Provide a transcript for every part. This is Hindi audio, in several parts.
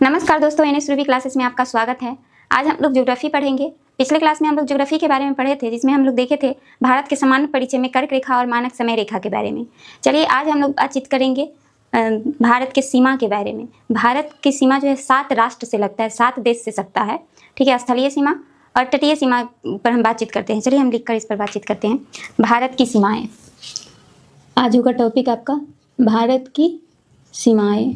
नमस्कार दोस्तों, एनएस रूबी क्लासेस में आपका स्वागत है। आज हम लोग ज्योग्राफी पढ़ेंगे। पिछले क्लास में हम लोग ज्योग्राफी के बारे में पढ़े थे, जिसमें हम लोग देखे थे भारत के सामान्य परिचय में कर्क रेखा और मानक समय रेखा के बारे में। चलिए आज हम लोग बातचीत करेंगे भारत के सीमा के बारे में। भारत की सीमा जो है 7 राष्ट्र से लगता है, 7 देश से सकता है। ठीक है, स्थलीय सीमा और तटीय सीमा पर हम बातचीत करते हैं। चलिए हम लिखकर इस पर बातचीत करते हैं। भारत की सीमाएँ। आज का टॉपिक आपका भारत की सीमाएँ।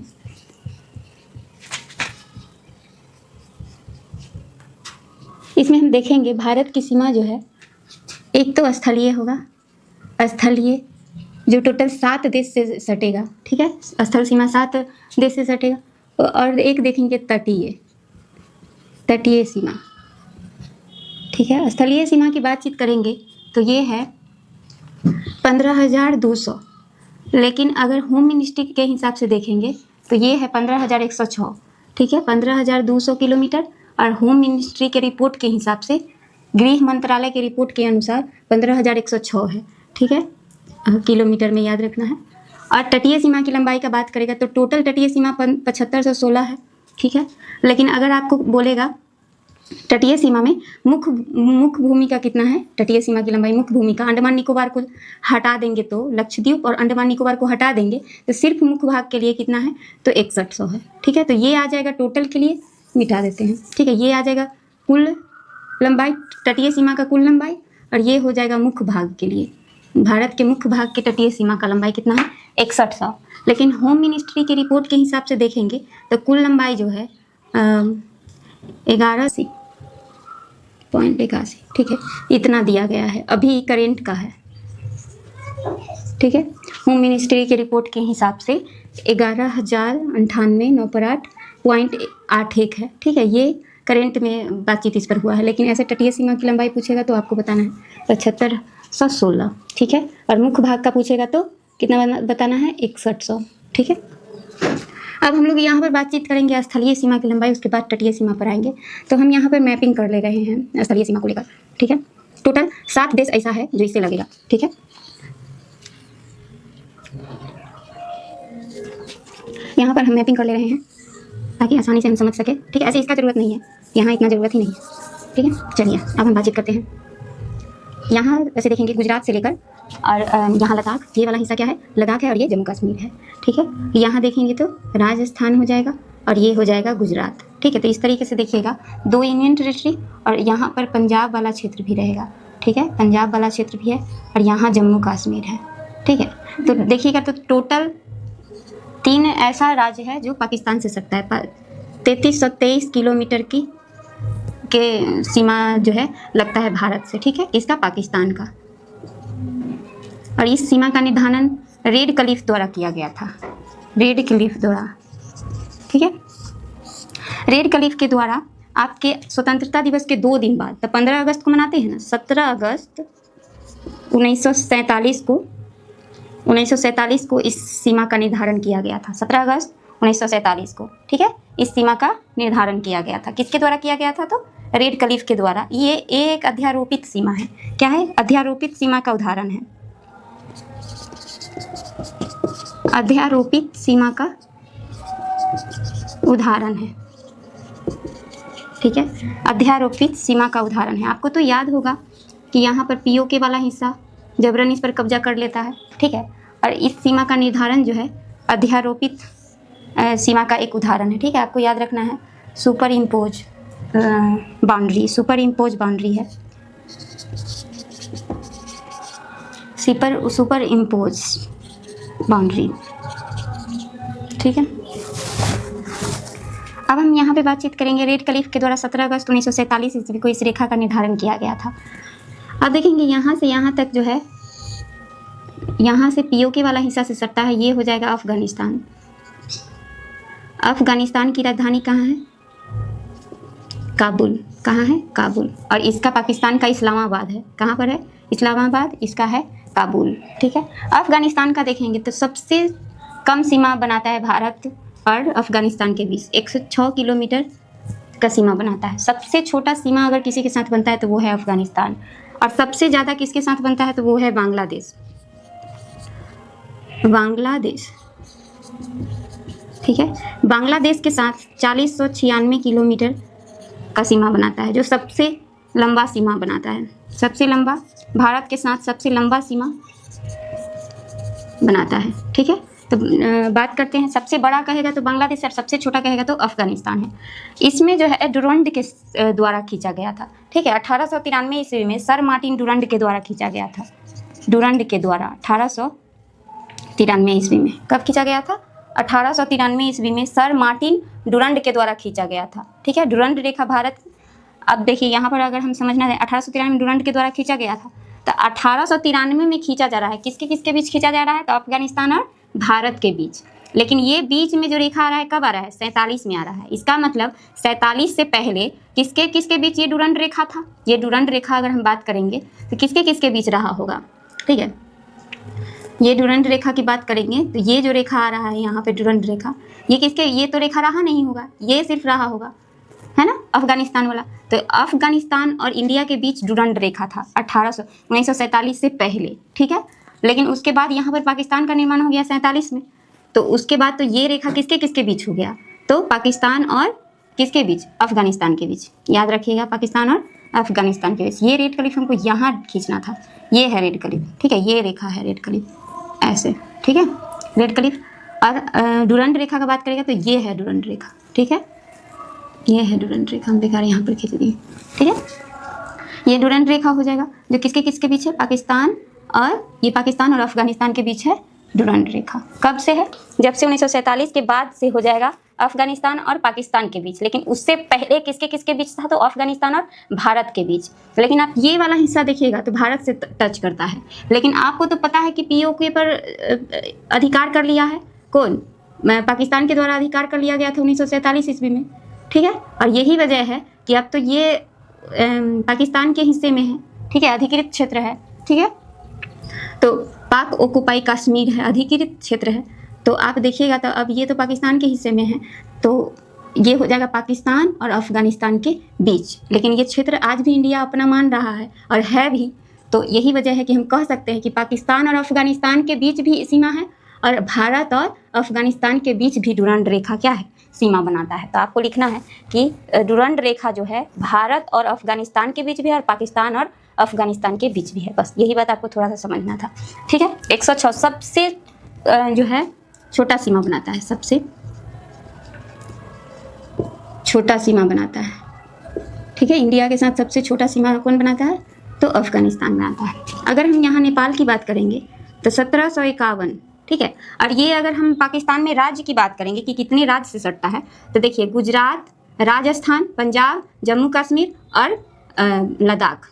इसमें हम देखेंगे भारत की सीमा जो है, एक तो स्थलीय होगा, स्थलीय जो टोटल 7 देश से सटेगा। ठीक है, स्थल सीमा 7 देश से सटेगा। और एक देखेंगे तटीय सीमा। ठीक है, स्थलीय सीमा की बातचीत करेंगे तो ये है 15,200, लेकिन अगर होम मिनिस्ट्री के हिसाब से देखेंगे तो ये है 15,106। ठीक है, 15,200 किलोमीटर। और होम मिनिस्ट्री के रिपोर्ट के हिसाब से, गृह मंत्रालय के रिपोर्ट के अनुसार 15,106 है। ठीक है, किलोमीटर में याद रखना है। और तटीय सीमा की लंबाई का बात करेगा तो टोटल तटीय सीमा 7516 है। ठीक है, लेकिन अगर आपको बोलेगा तटीय सीमा में मुख्य भूमि का कितना है, तटीय सीमा की लंबाई मुख्य भूमि का, अंडमान निकोबार को हटा देंगे तो, लक्षद्वीप और अंडमान निकोबार को हटा देंगे तो सिर्फ मुख्य भाग के लिए कितना है, तो 6100 है। ठीक है, तो ये आ जाएगा टोटल के लिए, मिटा देते हैं। ठीक है, ये आ जाएगा कुल लंबाई, तटीय सीमा का कुल लंबाई, और ये हो जाएगा मुख्य भाग के लिए। भारत के मुख्य भाग के तटीय सीमा का लंबाई कितना है, 6100। लेकिन होम मिनिस्ट्री की रिपोर्ट के हिसाब से देखेंगे तो कुल लंबाई जो है 1180.81। ठीक है, इतना दिया गया है, अभी करेंट का है। ठीक है, होम मिनिस्ट्री की रिपोर्ट के हिसाब से 11,098,908.81 है। ठीक है, ये करेंट में बातचीत इस पर हुआ है। लेकिन ऐसे तटीय सीमा की लंबाई पूछेगा तो आपको बताना है 7516। ठीक है, और मुख्य भाग का पूछेगा तो कितना बताना है, 6100। ठीक है, अब हम लोग यहाँ पर बातचीत करेंगे स्थलीय सीमा की लंबाई, उसके बाद तटीय सीमा पर आएंगे। तो हम यहाँ पर मैपिंग कर ले रहे हैं स्थलीय सीमा को लेकर। ठीक है, टोटल 7 देश ऐसा है जो इससे लगेगा। ठीक है, यहाँ पर हम मैपिंग कर ले रहे हैं ताकि आसानी से हम समझ सके। ठीक है, ऐसे इसका ज़रूरत नहीं है, यहाँ इतना ज़रूरत ही नहीं है। ठीक है, चलिए अब हम बातचीत करते हैं। यहाँ वैसे देखेंगे गुजरात से लेकर और यहाँ लद्दाख, ये वाला हिस्सा क्या है, लद्दाख है, और ये जम्मू कश्मीर है। ठीक है, यहाँ देखेंगे तो राजस्थान हो जाएगा और ये हो जाएगा गुजरात। ठीक है, तो इस तरीके से देखिएगा 2 यूनियन टेरिटरी, और यहाँ पर पंजाब वाला क्षेत्र भी रहेगा। ठीक है, पंजाब वाला क्षेत्र भी है, और यहाँ जम्मू कश्मीर है। ठीक है, तो देखिएगा तो टोटल 3 ऐसा राज्य है जो पाकिस्तान से सकता है। 3323 किलोमीटर की के सीमा जो है लगता है भारत से। ठीक है, इसका पाकिस्तान का। और इस सीमा का निर्धारण रेड क्लिफ द्वारा किया गया था, रेड क्लिफ द्वारा। ठीक है, रेड क्लिफ के द्वारा आपके स्वतंत्रता दिवस के 2 दिन बाद, तो 15 अगस्त को मनाते हैं ना, 17 अगस्त 1947 को इस सीमा का निर्धारण किया गया था। 17 अगस्त 1947 को। ठीक है, इस सीमा का निर्धारण किया गया था। किसके द्वारा किया गया था, तो रेड क्लिफ के द्वारा। ये एक अध्यारोपित सीमा है। क्या है, अध्यारोपित सीमा का उदाहरण है, अध्यारोपित सीमा का उदाहरण है। ठीक है, अध्यारोपित सीमा का उदाहरण है। आपको तो याद होगा कि यहाँ पर पीओके वाला हिस्सा जबरन इस पर कब्जा कर लेता है। ठीक है, और इस सीमा का निर्धारण जो है अध्यारोपित सीमा का एक उदाहरण है। ठीक है, आपको याद रखना है, super impose boundary, super impose boundary है, सुपर इम्पोज बाउंड्री। ठीक है, अब हम यहाँ पे बातचीत करेंगे रेड क्लिफ के द्वारा 17 अगस्त 1947 ईस्वी को इस रेखा का निर्धारण किया गया था। अब देखेंगे यहाँ से यहाँ तक जो है, यहाँ से पीओके वाला हिस्सा से सटता है, ये हो जाएगा अफगानिस्तान। अफगानिस्तान की राजधानी कहाँ है, काबुल। कहाँ है, काबुल। और इसका पाकिस्तान का इस्लामाबाद है। कहाँ पर है, इस्लामाबाद, इसका है काबुल। ठीक है, अफगानिस्तान का देखेंगे तो सबसे कम सीमा बनाता है भारत और अफगानिस्तान के बीच, 106 किलोमीटर का सीमा बनाता है। सबसे छोटा सीमा अगर किसी के साथ बनता है तो वो है अफगानिस्तान, और सबसे ज़्यादा किसके साथ बनता है तो वो है बांग्लादेश। ठीक है। बांग्लादेश के साथ 4096 किलोमीटर का सीमा बनाता है, जो सबसे लंबा सीमा बनाता है, सबसे लंबा, भारत के साथ सबसे लंबा सीमा बनाता है। ठीक है, तो बात करते हैं, सबसे बड़ा कहेगा तो बांग्लादेश और सबसे छोटा कहेगा तो अफगानिस्तान है। इसमें जो है डुरंड के द्वारा खींचा गया था। ठीक है, 1893 ईस्वी में सर मार्टिन डुरंड के द्वारा खींचा गया था। डुरंड के द्वारा 1893 ईस्वी में कब खींचा गया था? 1893 ईस्वी में सर मार्टिन डुरंड के द्वारा खींचा गया था। ठीक है, डुरंड रेखा भारत, अब देखिए यहाँ पर अगर हम समझना है 1893 में डुरंड के द्वारा खींचा गया था, तो 1893 में खींचा जा रहा है, किसके किसके बीच खींचा जा रहा है? तो अफगानिस्तान और भारत के बीच। लेकिन ये बीच में जो रेखा आ रहा है कब आ रहा है? 47 में आ रहा है। इसका मतलब 47 से पहले किसके किसके बीच ये डुरंड रेखा था? ये डुरंड रेखा अगर हम बात करेंगे तो किसके किसके बीच रहा होगा? ठीक है, ये डुरंड रेखा की बात करेंगे तो ये जो रेखा आ रहा है यहाँ पे डुरंड रेखा, ये किसके, ये तो रेखा रहा नहीं होगा, ये सिर्फ रहा होगा, है ना, अफगानिस्तान वाला। तो अफगानिस्तान और इंडिया के बीच डुरंड रेखा था 1947 से पहले। ठीक है, लेकिन उसके बाद यहाँ पर पाकिस्तान का निर्माण हो गया 47 में, तो उसके बाद तो ये रेखा किसके किसके बीच हो गया? तो पाकिस्तान और किसके बीच? अफगानिस्तान के बीच। याद रखिएगा, पाकिस्तान और अफगानिस्तान के बीच। ये रेड क्लिफ हमको यहाँ खींचना था, ये है रेड क्लिफ। ठीक है, ये रेखा है रेड क्लिफ, ऐसे। ठीक है, रेड क्लिफ। और डुरंड रेखा का बात करेगा तो ये है डुरंड रेखा। ठीक है, ये है डुरंड रेखा, हम बेकार यहाँ पर खींच दिए। ठीक है, ये डुरंड रेखा हो जाएगा जो किसके किसके बीच है? पाकिस्तान, और ये पाकिस्तान और अफगानिस्तान के बीच है डुरंड रेखा। कब से है? जब से 1947 के बाद से हो जाएगा अफगानिस्तान और पाकिस्तान के बीच। लेकिन उससे पहले किसके किसके बीच था? तो अफगानिस्तान और भारत के बीच। लेकिन आप ये वाला हिस्सा देखिएगा तो भारत से टच करता है। लेकिन आपको तो पता है कि पीओके पर अधिकार कर लिया है कौन? पाकिस्तान के द्वारा अधिकार कर लिया गया था 1947 ईस्वी में। ठीक है, और यही वजह है कि अब तो ये पाकिस्तान के हिस्से में है। ठीक है, अधिकृत क्षेत्र है। ठीक है, तो पाक ओकुपाई कश्मीर है, अधिकृत क्षेत्र है। तो आप देखिएगा तो अब ये तो पाकिस्तान के हिस्से में है, तो ये हो जाएगा पाकिस्तान और अफगानिस्तान के बीच। लेकिन ये क्षेत्र आज भी इंडिया अपना मान रहा है और है भी। तो यही वजह है कि हम कह सकते हैं कि पाकिस्तान और अफगानिस्तान के बीच भी सीमा है, और भारत और अफगानिस्तान के बीच भी डुरंड रेखा क्या है? सीमा बनाता है। तो आपको लिखना है कि डुरंड रेखा जो है भारत और अफगानिस्तान के बीच भी है और पाकिस्तान और अफगानिस्तान के बीच भी है। बस यही बात आपको थोड़ा सा समझना था। ठीक है, 106 सबसे जो है छोटा सीमा बनाता है, सबसे छोटा सीमा बनाता है। ठीक है, इंडिया के साथ सबसे छोटा सीमा कौन बनाता है? तो अफगानिस्तान बनाता है। अगर हम यहाँ नेपाल की बात करेंगे तो 1751। ठीक है, और ये अगर हम पाकिस्तान में राज्य की बात करेंगे कि कितने राज्य से सटता है, तो देखिए गुजरात, राजस्थान, पंजाब, जम्मू कश्मीर और लद्दाख।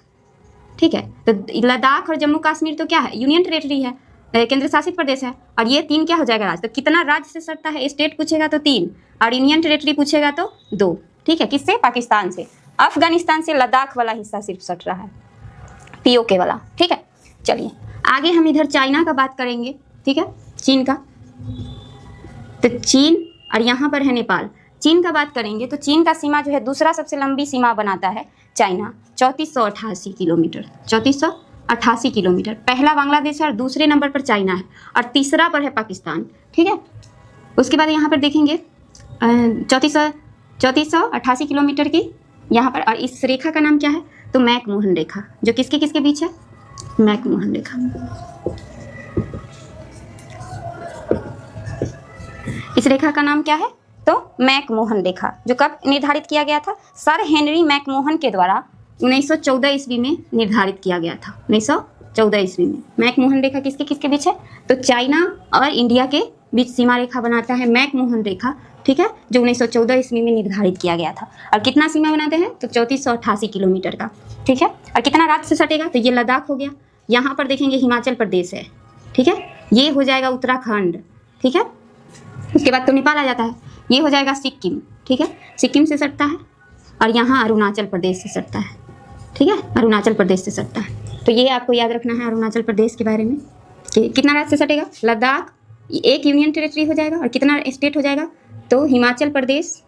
ठीक है, तो लद्दाख और जम्मू कश्मीर तो क्या है? यूनियन टेरेटरी है, केंद्र शासित प्रदेश है। और ये 3 क्या हो जाएगा? राज्य। तो कितना राज्य से सटता है? स्टेट पूछेगा तो 3, और यूनियन टेरेटरी पूछेगा तो 2। ठीक है, किससे? पाकिस्तान से। अफगानिस्तान से लद्दाख वाला हिस्सा सिर्फ सट रहा है, पीओके वाला। ठीक है, चलिए आगे हम इधर चाइना का बात करेंगे। ठीक है, चीन का, तो चीन और यहाँ पर है नेपाल। चीन का बात करेंगे तो चीन का सीमा जो है दूसरा सबसे लंबी सीमा बनाता है चाइना, 3488 किलोमीटर। 3488 किलोमीटर। पहला बांग्लादेश है और दूसरे नंबर पर चाइना है और तीसरा पर है पाकिस्तान। ठीक है, उसके बाद यहाँ पर देखेंगे 3488 किलोमीटर की यहाँ पर, और इस रेखा का नाम क्या है? तो मैकमोहन रेखा, जो किसके किसके बीच है? मैकमोहन रेखा। इस रेखा का नाम क्या है? तो मैकमोहन रेखा, जो कब निर्धारित किया गया था? सर हेनरी मैकमोहन के द्वारा 1914 ईस्वी में निर्धारित किया गया था। 1914 ईस्वी में मैकमोहन रेखा किसके किसके बीच है? तो चाइना और इंडिया के बीच सीमा रेखा बनाता है मैकमोहन रेखा। ठीक है, जो 1914 ईस्वी में निर्धारित किया गया था। और कितना सीमा बनाते हैं? तो 3488 किलोमीटर का। ठीक है, और कितना राज्य से सटेगा? तो ये लद्दाख हो गया। यहाँ पर देखेंगे हिमाचल प्रदेश है। ठीक है, ये हो जाएगा उत्तराखंड। ठीक है, उसके बाद तो नेपाल आ जाता है। ये हो जाएगा सिक्किम। ठीक है, सिक्किम से सटता है, और यहाँ अरुणाचल प्रदेश से सटता है। ठीक है, अरुणाचल प्रदेश से सटता है। तो ये आपको याद रखना है अरुणाचल प्रदेश के बारे में कि कितना राज्य से सटेगा? लद्दाख एक यूनियन टेरेटरी हो जाएगा, और कितना स्टेट हो जाएगा? तो हिमाचल प्रदेश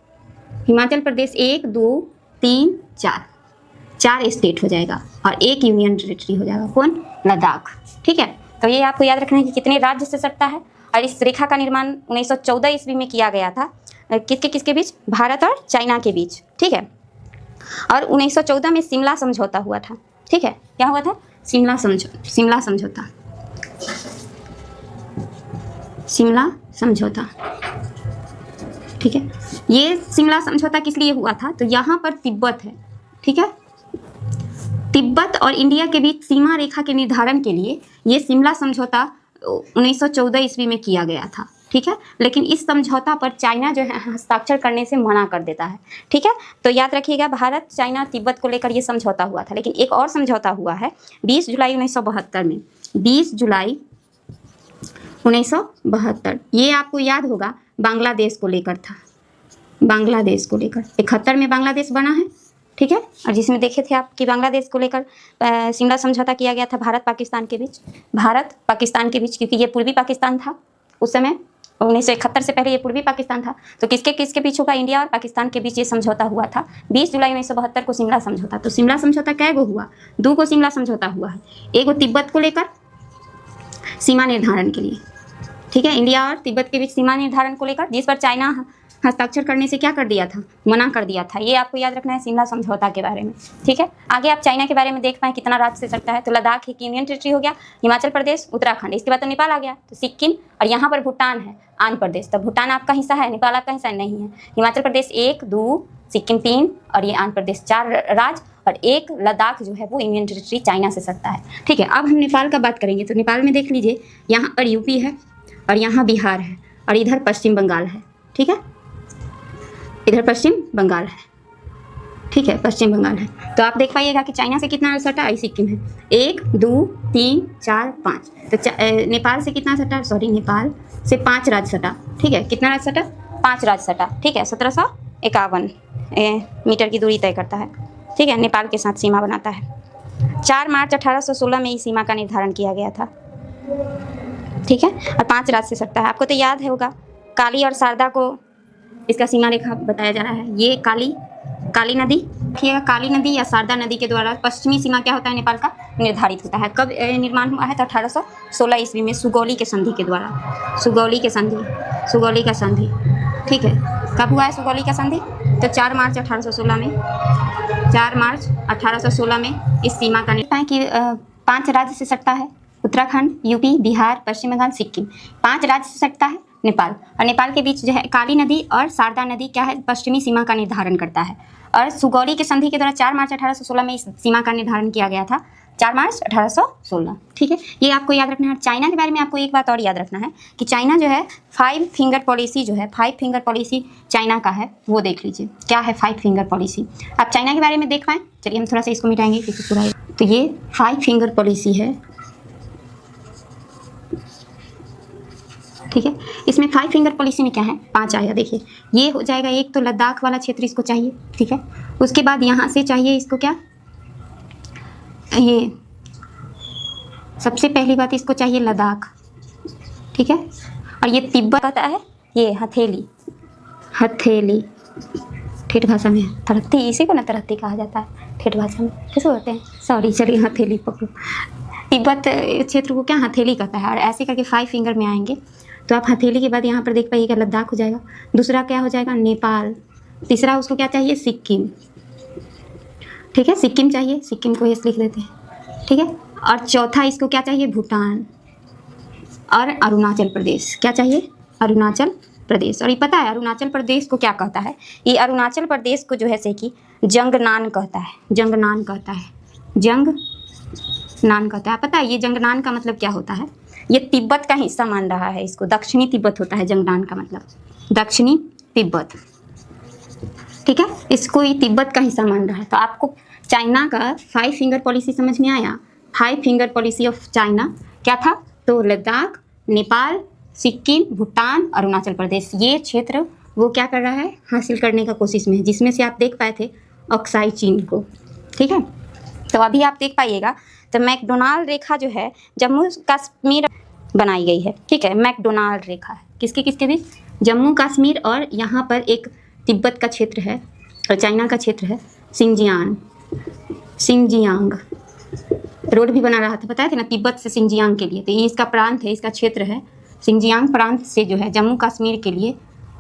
1, 2, 3, 4 स्टेट हो जाएगा, और एक यूनियन टेरेटरी हो जाएगा। कौन? लद्दाख। ठीक है, तो ये आपको याद रखना है कि कितने राज्य से सटता है। और इस रेखा का निर्माण 1914 ईस्वी में किया गया था। किसके किसके बीच? भारत और चाइना के बीच, ठीक है। और 1914 में शिमला समझौता हुआ था, ठीक है। क्या हुआ था? शिमला समझौता, शिमला समझौता, ठीक है। ये शिमला समझौता किस लिए हुआ था? तो यहाँ पर तिब्बत है, ठीक है। तिब्बत और इंडिया के बीच सीमा रेखा के निर्धारण के लिए ये शिमला समझौता 1914 ईस्वी में किया गया था, ठीक है। लेकिन इस समझौता पर चाइना जो है हस्ताक्षर करने से मना कर देता है, ठीक है। तो याद रखिएगा, भारत, चाइना, तिब्बत को लेकर ये समझौता हुआ था। लेकिन एक और समझौता हुआ है 20 जुलाई 1972 में, 20 जुलाई 1972। ये आपको याद होगा बांग्लादेश को लेकर था, बांग्लादेश को लेकर 71 में बांग्लादेश बना है, ठीक है। और जिसमें देखे थे आप कि बांग्लादेश को लेकर शिमला समझौता किया गया था भारत पाकिस्तान के बीच, भारत पाकिस्तान के बीच, क्योंकि ये पूर्वी पाकिस्तान था उस समय। 1971 से पहले ये पूर्वी पाकिस्तान था। तो किसके किसके बीच होगा? इंडिया और पाकिस्तान के बीच ये समझौता हुआ था 20 जुलाई 1972 को शिमला समझौता। तो शिमला समझौता कै गो हुआ? 2 को शिमला समझौता हुआ है। एक वो तिब्बत को लेकर सीमा निर्धारण के लिए, ठीक है, इंडिया और तिब्बत के बीच सीमा निर्धारण को लेकर, जिस पर चाइना हस्ताक्षर करने से क्या कर दिया था? मना कर दिया था। ये आपको याद रखना है शिमला समझौता के बारे में, ठीक है। आगे आप चाइना के बारे में देख पाएं कितना राज्य से सकता है। तो लद्दाख एक यूनियन टेरिटरी हो गया, हिमाचल प्रदेश, उत्तराखंड, इसके बाद तो नेपाल आ गया, तो सिक्किम, और यहाँ पर भूटान है, आंध्र प्रदेश। तो भूटान आपका हिस्सा है, नेपाल आपका हिस्सा नहीं है। हिमाचल प्रदेश 1, 2, सिक्किम 3 और ये आंध्र प्रदेश 4 राज्य, और एक लद्दाख जो है वो यूनियन टेरिटरी चाइना से सकता है, ठीक है। अब हम नेपाल का बात करेंगे। तो नेपाल में देख लीजिए, यहाँ पर यूपी है और यहाँ बिहार है और इधर पश्चिम बंगाल है, ठीक है। इधर पश्चिम बंगाल है, ठीक है, पश्चिम बंगाल है। तो आप देख पाइएगा कि चाइना से कितना सटा? आई सिक्किम है, 1, 2, 3, 4, 5। तो नेपाल से कितना सटा? नेपाल से 5 राज्य सटा, ठीक है। कितना राज्य सटा? 5 राज्य सटा, ठीक है। 1751 मीटर की दूरी तय करता है, ठीक है। नेपाल के साथ सीमा बनाता है। 4 मार्च 1816 में इस सीमा का निर्धारण किया गया था, ठीक है। और 5 राज्य से सटता है। आपको तो याद होगा, काली और शारदा को इसका सीमा रेखा बताया जा रहा है। ये काली नदी, ठीक है, काली नदी या शारदा नदी के द्वारा पश्चिमी सीमा क्या होता है? नेपाल का निर्धारित होता है। कब निर्माण हुआ है? तो 1816 ईस्वी में सुगौली के संधि के द्वारा, सुगौली का संधि, ठीक है। कब हुआ है सुगौली का संधि? तो 4 मार्च 1816 में, 4 मार्च 1816 में इस सीमा का निर्धारण कि 5 राज्य से सटता है। उत्तराखंड, यूपी, बिहार, पश्चिम बंगाल, सिक्किम, 5 राज्य से सटता है नेपाल। और नेपाल के बीच जो है काली नदी और शारदा नदी क्या है? पश्चिमी सीमा का निर्धारण करता है। और सुगौली के संधि के द्वारा 4 मार्च 1816 में इस सीमा का निर्धारण किया गया था, 4 मार्च 1816, ठीक है। ये आपको याद रखना है। चाइना के बारे में आपको एक बात और याद रखना है कि चाइना जो है 5 फिंगर पॉलिसी जो है, 5 फिंगर पॉलिसी चाइना का है, वो देख लीजिए क्या है 5 फिंगर पॉलिसी। आप चाइना के बारे में देख पाएँ? चलिए हम थोड़ा सा इसको मिटाएंगे क्योंकि पूरा। तो ये 5 फिंगर पॉलिसी है, ठीक है। इसमें 5 फिंगर पॉलिसी में क्या है? 5 आया, देखिए ये हो जाएगा। एक तो लद्दाख वाला क्षेत्र इसको चाहिए, ठीक है। उसके बाद यहाँ से चाहिए इसको क्या? ये सबसे पहली बात इसको चाहिए लद्दाख, ठीक है। और ये तिब्बत कहता है, ये हथेली, ठेठ भाषा में तरहती, इसी को ना तरहती कहा जाता है ठेठ भाषा में, कैसे बोलते हैं? सॉरी, चलिए हथेली पकड़ो। तिब्बत क्षेत्र को क्या हथेली कहता है। और ऐसे करके 5 फिंगर में आएंगे। तो आप हथेली के बाद यहाँ पर देख पाइएगा लद्दाख हो जाएगा। दूसरा क्या हो जाएगा? नेपाल। तीसरा उसको क्या चाहिए? सिक्किम, ठीक है, सिक्किम चाहिए, सिक्किम को एस लिख देते हैं, ठीक है। और चौथा इसको क्या चाहिए? भूटान और अरुणाचल प्रदेश। क्या चाहिए? अरुणाचल प्रदेश। और ये पता है अरुणाचल प्रदेश को क्या कहता है? ये अरुणाचल प्रदेश को जो है से कि जंगनान कहता है, जंगनान कहता है। पता है ये जंगनान का मतलब क्या होता है? ये तिब्बत का हिस्सा मान रहा है इसको, दक्षिणी तिब्बत होता है जंगनान का मतलब, दक्षिणी तिब्बत, ठीक है। इसको ये तिब्बत का हिस्सा मान रहा है। तो आपको चाइना का 5 फिंगर पॉलिसी समझ में आया। 5 फिंगर पॉलिसी ऑफ चाइना क्या था? तो लद्दाख, नेपाल, सिक्किम, भूटान, अरुणाचल प्रदेश, ये क्षेत्र वो क्या कर रहा है? हासिल करने का कोशिश में है, जिसमें से आप देख पाए थे अक्साई चीन को, ठीक है। तो अभी आप देख पाइएगा तो मैकडोनाल्ड रेखा जो है जम्मू कश्मीर बनाई गई है, ठीक है। मैकडोनाल्ड रेखा है किसके किसके बीच? जम्मू कश्मीर और यहाँ पर एक तिब्बत का क्षेत्र है और चाइना का क्षेत्र है, सिंजियांग। रोड भी बना रहा था, बताया था ना, तिब्बत से सिंजियांग के लिए। तो ये इसका प्रांत है, इसका क्षेत्र है सिंजियांग प्रांत से जो है जम्मू कश्मीर के लिए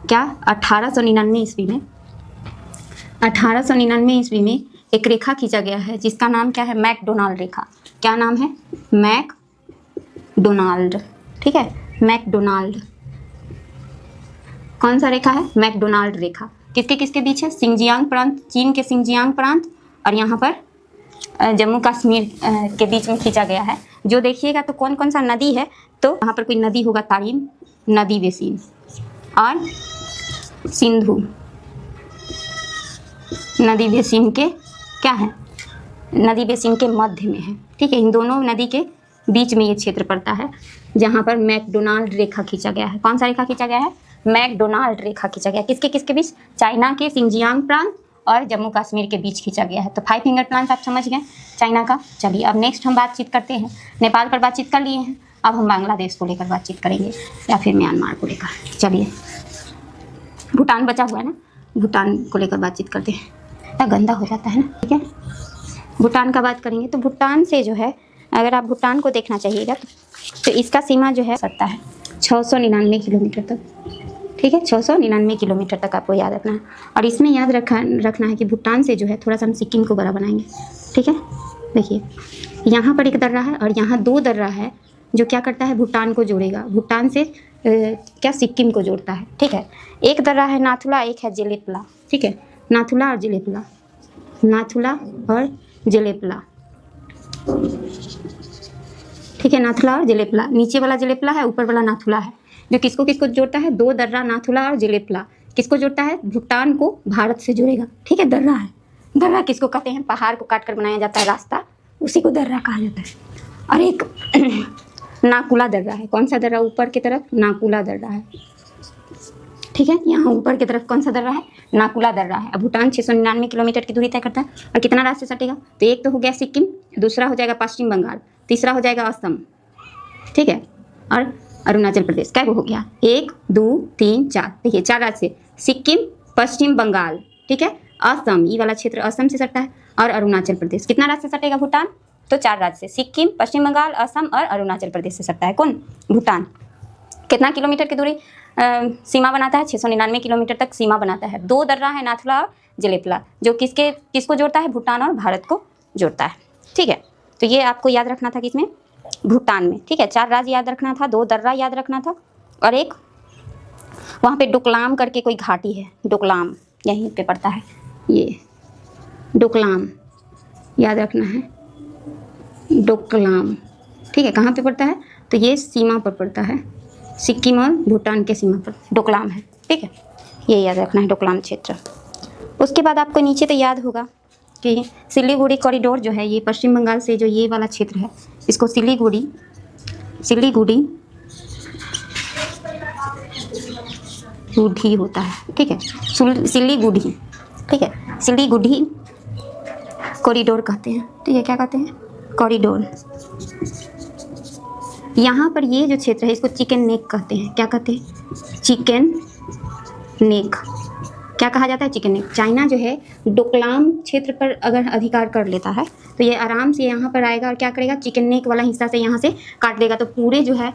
क्या 1899 ईस्वी में 1899 ईस्वी में एक रेखा खींचा गया है जिसका नाम क्या है, मैकडोनाल्ड रेखा। क्या नाम है, मैकडोनाल्ड। ठीक है, मैकडोनाल्ड। कौन सा रेखा है, मैकडोनाल्ड रेखा। किसके किसके बीच है, सिंजियांग प्रांत, चीन के सिंजियांग प्रांत और यहाँ पर जम्मू कश्मीर के बीच में खींचा गया है। जो देखिएगा तो कौन कौन सा नदी है, तो वहाँ पर कोई नदी होगा, तारिम नदी बेसिन और सिंधु नदी बेसिन के क्या है, नदी बेसिन के मध्य में है। ठीक है, इन दोनों नदी के बीच में ये क्षेत्र पड़ता है जहाँ पर मैकडोनाल्ड रेखा खींचा गया है। कौन सा रेखा खींचा गया है, मैकडोनाल्ड रेखा खींचा गया। किसके किसके बीच, चाइना के सिंजियांग प्रांत और जम्मू कश्मीर के बीच खींचा गया है। तो 5 फिंगर प्लांट आप समझ गए चाइना का। चलिए अब नेक्स्ट हम बातचीत करते हैं, नेपाल पर बातचीत कर लिए हैं, अब हम बांग्लादेश को लेकर बातचीत करेंगे या फिर म्यांमार को लेकर। चलिए, भूटान बचा हुआ है ना, भूटान को लेकर बातचीत करते हैं। इतना गंदा हो जाता है ना। ठीक है, भूटान का बात करेंगे तो भूटान से जो है, अगर आप भूटान को देखना चाहिएगा तो इसका सीमा जो है सकता है 699 किलोमीटर तक। ठीक है, 699 किलोमीटर तक आपको याद रखना है। और इसमें याद रखना है कि भूटान से जो है थोड़ा सा हम सिक्किम को बड़ा बनाएंगे। ठीक है, देखिए यहाँ पर एक दर्रा है और यहाँ 2 दर्रा है जो क्या करता है, भूटान को जोड़ेगा। भूटान से क्या सिक्किम को जोड़ता है। ठीक है, एक दर्रा है नाथुला, एक है जेलेपला। ठीक है, नाथुला और जेलेपला, नाथुला और जेलेपला। ठीक है, नाथुला और जेलेपला, नीचे वाला जेलेपला है, ऊपर वाला नाथुला है, जो किसको किसको जोड़ता है, 2 दर्रा नाथुला और जेलेपला किसको जोड़ता है, भूटान को भारत से जोड़ेगा। ठीक है, दर्रा है। दर्रा किसको कहते हैं, पहाड़ को काट कर बनाया जाता है रास्ता, उसी को दर्रा कहा जाता है। और एक नाकुला दर्रा है। कौन सा दर्रा, ऊपर की तरफ नाकुला दर्रा है। ठीक है, यहाँ ऊपर की तरफ कौन सा दर्रा है, नाकुला दर्रा है। अब भूटान 699 किलोमीटर की दूरी तय करता है और कितना रास्ते सटेगा, तो एक तो हो गया सिक्किम, दूसरा हो जाएगा पश्चिम बंगाल, तीसरा हो जाएगा असम। ठीक है, और अरुणाचल प्रदेश। क्या वो हो गया, 1 2 3 4। देखिए 4 राज्य, सिक्किम, पश्चिम बंगाल, ठीक है, असम, ये वाला क्षेत्र असम से सटता है, और अरुणाचल प्रदेश। कितना राज्य से सटेगा भूटान, तो 4 राज्य से, सिक्किम, पश्चिम बंगाल, असम और अरुणाचल प्रदेश से सटता है कौन, भूटान। कितना किलोमीटर की दूरी सीमा बनाता है, 699 किलोमीटर तक सीमा बनाता है। 2 दर्रा है नाथुला और जेलेपला, जो किसको जोड़ता है, भूटान और भारत को जोड़ता है। ठीक है, तो ये आपको याद रखना था किसमें, भूटान में। ठीक है, 4 राज्य याद रखना था, 2 दर्रा याद रखना था, और एक वहाँ पे डोकलाम करके कोई घाटी है, डोकलाम यहीं पे पड़ता है, ये डोकलाम याद रखना है, डोकलाम। ठीक है, कहाँ पे पड़ता है, तो ये सीमा पर पड़ता है, सिक्किम और भूटान के सीमा पर डोकलाम है। ठीक है, ये याद रखना है, डोकलाम क्षेत्र। उसके बाद आपको नीचे तो याद होगा कि सिलीगुड़ी कॉरिडोर जो है, ये पश्चिम बंगाल से जो ये वाला क्षेत्र है, इसको सिलीगुड़ी गुड़ी होता है। ठीक है, सिलीगुड़ी, ठीक है, सिलीगुड़ी कॉरिडोर कहते हैं। ठीक है, क्या कहते हैं, कॉरिडोर। यहाँ पर ये जो क्षेत्र है इसको चिकन नेक कहते हैं। क्या कहते हैं, चिकन नेक। क्या कहा जाता है, चिकन नेक। चाइना जो है डोकलाम क्षेत्र पर अगर अधिकार कर लेता है तो ये आराम से यहाँ पर आएगा और क्या करेगा, चिकन नेक वाला हिस्सा से यहाँ से काट देगा। तो पूरे जो है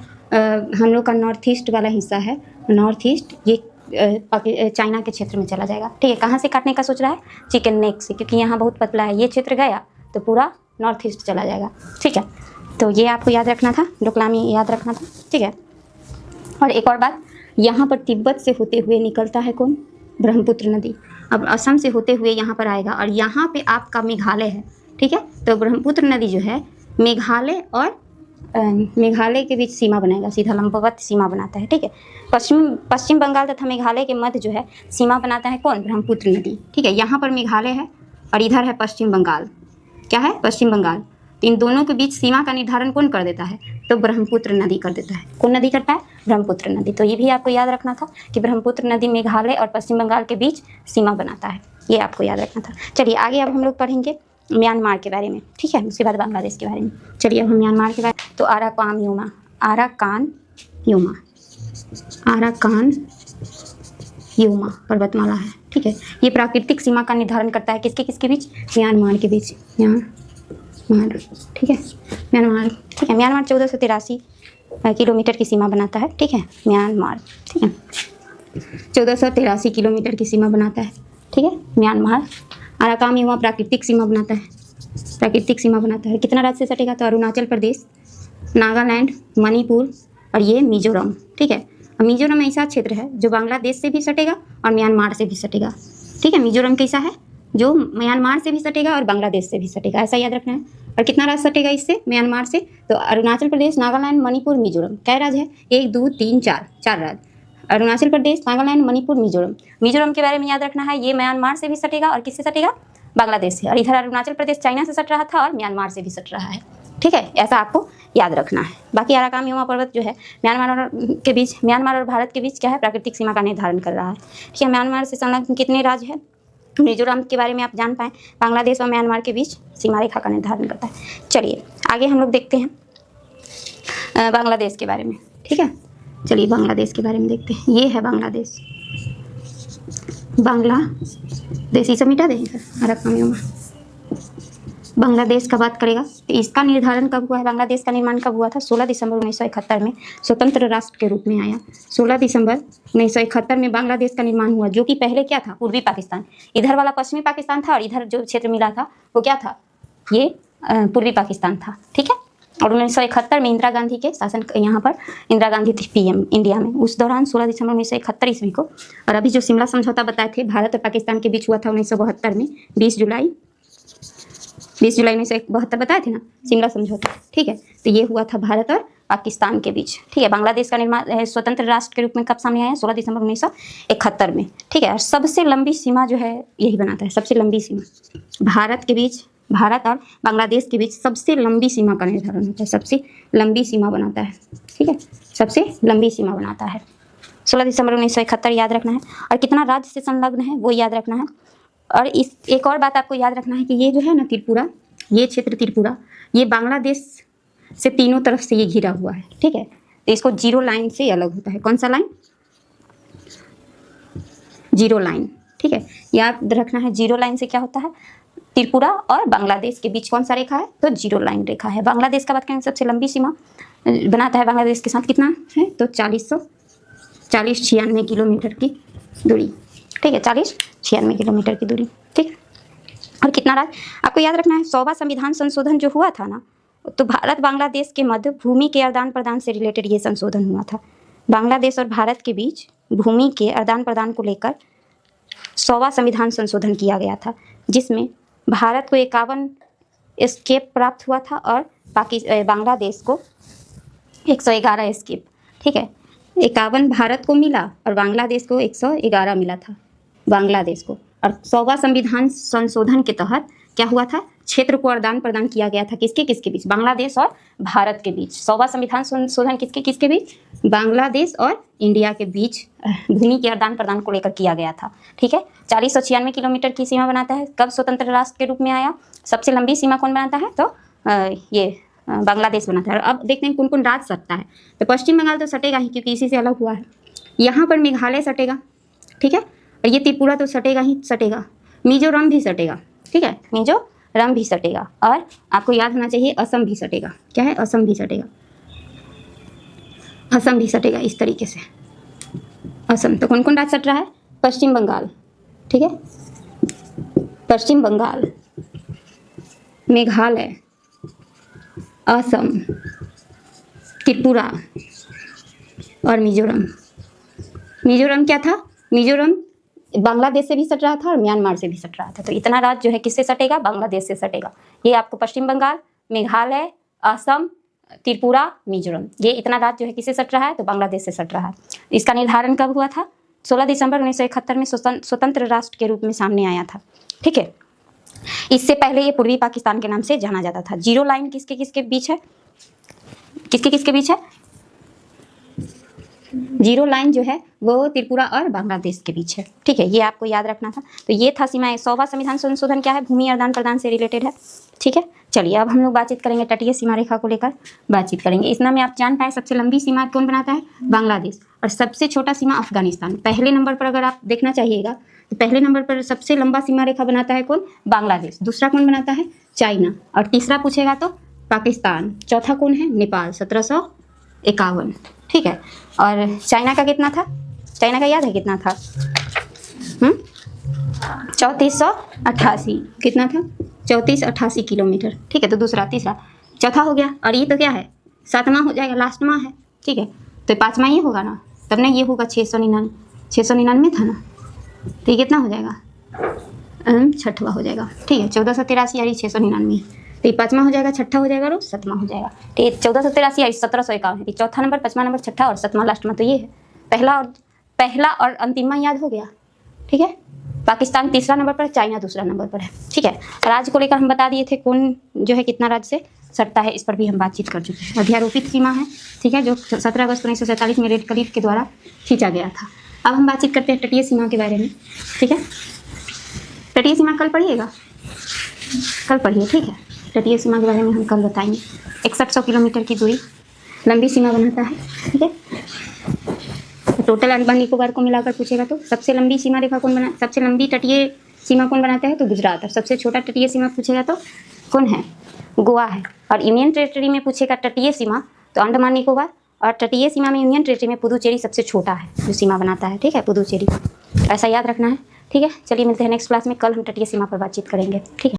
हम लोग का नॉर्थ ईस्ट वाला हिस्सा है, नॉर्थ ईस्ट, ये चाइना के क्षेत्र में चला जाएगा। ठीक है, कहाँ से काटने का सोच रहा है, चिकन नेक से, क्योंकि यहाँ बहुत पतला है, ये क्षेत्र गया तो पूरा नॉर्थ ईस्ट चला जाएगा। ठीक है, तो ये आपको याद रखना था, डोकलामी याद रखना था। ठीक है, और एक और बात, यहाँ पर तिब्बत से होते हुए निकलता है कौन, ब्रह्मपुत्र नदी। अब असम से होते हुए यहाँ पर आएगा और यहाँ पे आपका मेघालय है। ठीक है, तो ब्रह्मपुत्र नदी जो है मेघालय और मेघालय के बीच सीमा बनाएगा, सीधा लंबवत सीमा बनाता है। ठीक है, पश्चिम बंगाल तथा मेघालय के मध्य जो है सीमा बनाता है कौन, ब्रह्मपुत्र नदी। ठीक है, यहाँ पर मेघालय है और इधर है पश्चिम बंगाल। क्या है, पश्चिम बंगाल। तो इन दोनों के बीच सीमा का निर्धारण कौन कर देता है, तो ब्रह्मपुत्र नदी कर देता है। कौन नदी करता है, ब्रह्मपुत्र नदी। तो ये भी आपको याद रखना था कि ब्रह्मपुत्र नदी मेघालय और पश्चिम बंगाल के बीच सीमा बनाता है, ये आपको याद रखना था। चलिए आगे अब हम लोग पढ़ेंगे म्यांमार के बारे में। ठीक है, उसके बाद बांग्लादेश के बारे में। चलिए अब हम म्यांमार के बारे में, तो आराकान योमा पर्वतमाला है। ठीक है, ये प्राकृतिक सीमा का निर्धारण करता है किसके किसके बीच, म्यांमार के बीच, म्यांमार। ठीक है, म्यांमार। ठीक है, म्यांमार 1483 किलोमीटर की सीमा बनाता है, ठीक है, म्यांमार, ठीक है। 1483 किलोमीटर की सीमा बनाता है, ठीक है, म्यांमार। अराकाम युवा प्राकृतिक सीमा बनाता है, प्राकृतिक सीमा बनाता है। कितना राज्य से सटेगा? तो अरुणाचल प्रदेश, नागालैंड, मणिपुर और ये मिजोरम, ठीक है। और मिजोरम ऐसा क्षेत्र है जो बांग्लादेश से भी सटेगा और म्यांमार से भी सटेगा, ठीक है। मिजोरम कैसा है? जो म्यांमार से भी सटेगा और बांग्लादेश से भी सटेगा, ऐसा याद रखना है। और कितना राज्य सटेगा इससे, म्यांमार से? तो अरुणाचल प्रदेश, नागालैंड, मणिपुर, मिजोरम। क्या राज्य है? 1 2 3 4, 4 राज्य। अरुणाचल प्रदेश, नागालैंड, मणिपुर, मिजोरम। मिजोरम के बारे में याद रखना है, ये म्यांमार से भी सटेगा और किससे सटेगा? बांग्लादेश से। और इधर अरुणाचल प्रदेश चाइना से सट रहा था और म्यांमार से भी सट रहा है, ठीक है। ऐसा आपको याद रखना है। बाकी अराकाम युवा पर्वत जो है म्यांमार और भारत के बीच क्या है? प्राकृतिक सीमा का निर्धारण कर रहा है, ठीक है। म्यांमार से संलग्न कितने राज्य है? मिजोरम के बारे में आप जान पाएँ, बांग्लादेश और म्यांमार के बीच सीमा रेखा का निर्धारण करता है। चलिए आगे हम लोग देखते हैं बांग्लादेश के बारे में, ठीक है। चलिए बांग्लादेश के बारे में देखते हैं। ये है बांग्लादेश, बांग्लादेश, ये सब मिटा देंगे अराकाम। बांग्लादेश का बात करेगा तो इसका निर्धारण कब हुआ है? बांग्लादेश का निर्माण कब हुआ था? 16 दिसंबर 1971 में स्वतंत्र राष्ट्र के रूप में आया। 16 दिसंबर 1971 में बांग्लादेश का निर्माण हुआ, जो कि पहले क्या था? पूर्वी पाकिस्तान। इधर वाला पश्चिमी पाकिस्तान था और इधर जो क्षेत्र मिला था वो क्या था? ये पूर्वी पाकिस्तान था, ठीक है। और 1971 में इंदिरा गांधी के शासन, यहाँ पर इंदिरा गांधी थी PM इंडिया में उस दौरान, 16 दिसंबर 1971 ईस्वी को। और अभी जो शिमला समझौता बताए थे भारत और पाकिस्तान के बीच हुआ था 1972 में, 20 जुलाई 1972 बताए थे ना शिमला समझौता, ठीक है। तो ये हुआ था भारत और पाकिस्तान के बीच, ठीक है। बांग्लादेश का निर्माण स्वतंत्र राष्ट्र के रूप में कब सामने आया? 16 दिसंबर 1971 में, ठीक है। और सबसे लंबी सीमा जो है यही बनाता है, सबसे लंबी सीमा भारत के बीच, भारत और बांग्लादेश के बीच सबसे लंबी सीमा का निर्धारण होता है, सबसे लंबी सीमा बनाता है, ठीक है, सबसे लंबी सीमा बनाता है। 16 दिसंबर 1971 याद रखना है। और कितना राज्य से संलग्न है वो याद रखना है। और इस एक और बात आपको याद रखना है कि ये जो है ना त्रिपुरा, ये क्षेत्र त्रिपुरा, ये बांग्लादेश से तीनों तरफ से ये घिरा हुआ है, ठीक है। तो इसको जीरो लाइन से अलग होता है। कौन सा लाइन? जीरो लाइन, ठीक है। याद रखना है जीरो लाइन से क्या होता है? त्रिपुरा और बांग्लादेश के बीच कौन सा रेखा है? तो जीरो लाइन रेखा है। बांग्लादेश का बात करें सबसे लंबी सीमा बनाता है बांग्लादेश के साथ, कितना है? तो 46 किलोमीटर की दूरी, ठीक है, 46-96 किलोमीटर की दूरी, ठीक है। और कितना राज्य आपको याद रखना है? 100वां संविधान संशोधन जो हुआ था ना, तो भारत बांग्लादेश के मध्य भूमि के आदान प्रदान से रिलेटेड ये संशोधन हुआ था। बांग्लादेश और भारत के बीच भूमि के आदान प्रदान को लेकर 100वां संविधान संशोधन किया गया था, जिसमें भारत को 51 एस्केप प्राप्त हुआ था और बांग्लादेश को 111 एस्केप, ठीक है। 51 भारत को मिला और बांग्लादेश को 111 मिला था बांग्लादेश को। और 100वां संविधान संशोधन के तहत क्या हुआ था? क्षेत्र को आदान प्रदान किया गया था, किसके किसके बीच? बांग्लादेश और भारत के बीच। 100वां संविधान संशोधन किसके किसके बीच? बांग्लादेश और इंडिया के बीच भूमि के आदान प्रदान को लेकर किया गया था, ठीक है। 4096 किलोमीटर की सीमा बनाता है। कब स्वतंत्र राष्ट्र के रूप में आया? सबसे लंबी सीमा कौन बनाता है? तो ये बांग्लादेश बनाता है। अब देखते हैं कौन कौन राज्य सटता है। तो पश्चिम बंगाल तो सटेगा ही, क्योंकि इसी से अलग हुआ है। यहाँ पर मेघालय सटेगा, ठीक है। और ये त्रिपुरा तो सटेगा ही सटेगा। मिजोरम भी सटेगा, ठीक है, मिजोरम भी सटेगा। और आपको याद होना चाहिए असम भी सटेगा। क्या है? असम भी सटेगा, असम भी सटेगा इस तरीके से। असम तो कौन कौन राज्य सट रहा है? पश्चिम बंगाल, ठीक है, पश्चिम बंगाल, मेघालय, असम, त्रिपुरा और मिजोरम। मिजोरम क्या था? मिजोरम बांग्लादेश से भी सट रहा था और म्यांमार से भी सट रहा था। तो इतना राज्य जो है किससे सटेगा? बांग्लादेश से सटेगा। ये आपको पश्चिम बंगाल, मेघालय, असम, त्रिपुरा, मिजोरम, ये इतना राज्य जो है किससे सट रहा है? तो बांग्लादेश से सट रहा है। इसका निर्धारण कब हुआ था? 16 दिसंबर 1971 में स्वतंत्र राष्ट्र के रूप में सामने आया था, ठीक है। इससे पहले ये पूर्वी पाकिस्तान के नाम से जाना जाता था। जीरो लाइन किसके किसके बीच है? किसके किसके बीच है? जीरो लाइन जो है वो त्रिपुरा और बांग्लादेश के बीच है, ठीक है। ये आपको याद रखना था। तो ये था सीमाएं। 100वां संविधान संशोधन क्या है? भूमि आदान प्रदान से रिलेटेड है, ठीक है। चलिए अब हम लोग बातचीत करेंगे तटीय सीमा रेखा को लेकर बातचीत करेंगे। इस नाम में आप जान पाए सबसे लंबी सीमा कौन बनाता है? बांग्लादेश। और सबसे छोटा सीमा अफगानिस्तान। पहले नंबर पर अगर आप देखना चाहिएगा तो पहले नंबर पर सबसे लंबा सीमा रेखा बनाता है कौन? बांग्लादेश। दूसरा कौन बनाता है? चाइना। और तीसरा पूछेगा तो पाकिस्तान। चौथा कौन है? नेपाल, 51, ठीक है। और चाइना का कितना था, चाइना का याद है कितना था? 3488, कितना था? 3488 किलोमीटर, ठीक है। तो दूसरा, तीसरा, चौथा हो गया। और ये तो क्या है, 7वां हो जाएगा, लास्ट माह है, ठीक है। तो 5वां ये होगा ना, तब ना ये होगा 699 था ना, तो ये कितना हो जाएगा? 6वां हो जाएगा, ठीक है। 1483 यानी 699, तो ये 5वां हो जाएगा, 6ठा हो जाएगा और 7वां हो जाएगा। तो ये 1483 यानी 1751 है। चौथा नंबर, 5वां नंबर, 6ठा और 7वां लास्ट में, तो ये है पहला और अंतिमवां याद हो गया, ठीक है। पाकिस्तान तीसरा नंबर पर है, चाइना दूसरा नंबर पर है, ठीक है। राज्य को लेकर हम बता दिए थे कौन जो है कितना राज्य से सटता है, इस पर भी हम बातचीत कर चुके हैं। अध्यारोपित सीमा है, ठीक है, जो 17 अगस्त 1947 में रेड क्लिफ के द्वारा खींचा गया था। अब हम बातचीत करते हैं तटीय सीमा के बारे में, ठीक है। तटीय सीमा कल पढ़िएगा, कल पढ़िए, ठीक है। तटीय सीमा के बारे में हम कल बताएंगे। 6100 किलोमीटर की दूरी लंबी सीमा बनाता है, ठीक है। टोटल अंडमान निकोबार को मिलाकर पूछेगा तो सबसे लंबी सीमा रेखा कौन बना, सबसे लंबी तटीय सीमा कौन बनाता है? तो गुजरात। और सबसे छोटा तटीय सीमा पूछेगा तो कौन है? गोवा है। और यूनियन टेरिटरी में पूछेगा तटीय सीमा तो अंडमान निकोबार, और तटीय सीमा में यूनियन टेरिटरी में पुदुचेरी सबसे छोटा है जो सीमा बनाता है, ठीक है, पुदुचेरी। ऐसा याद रखना है, ठीक है। चलिए मिलते हैं नेक्स्ट क्लास में, कल हम तटीय सीमा पर बातचीत करेंगे, ठीक है।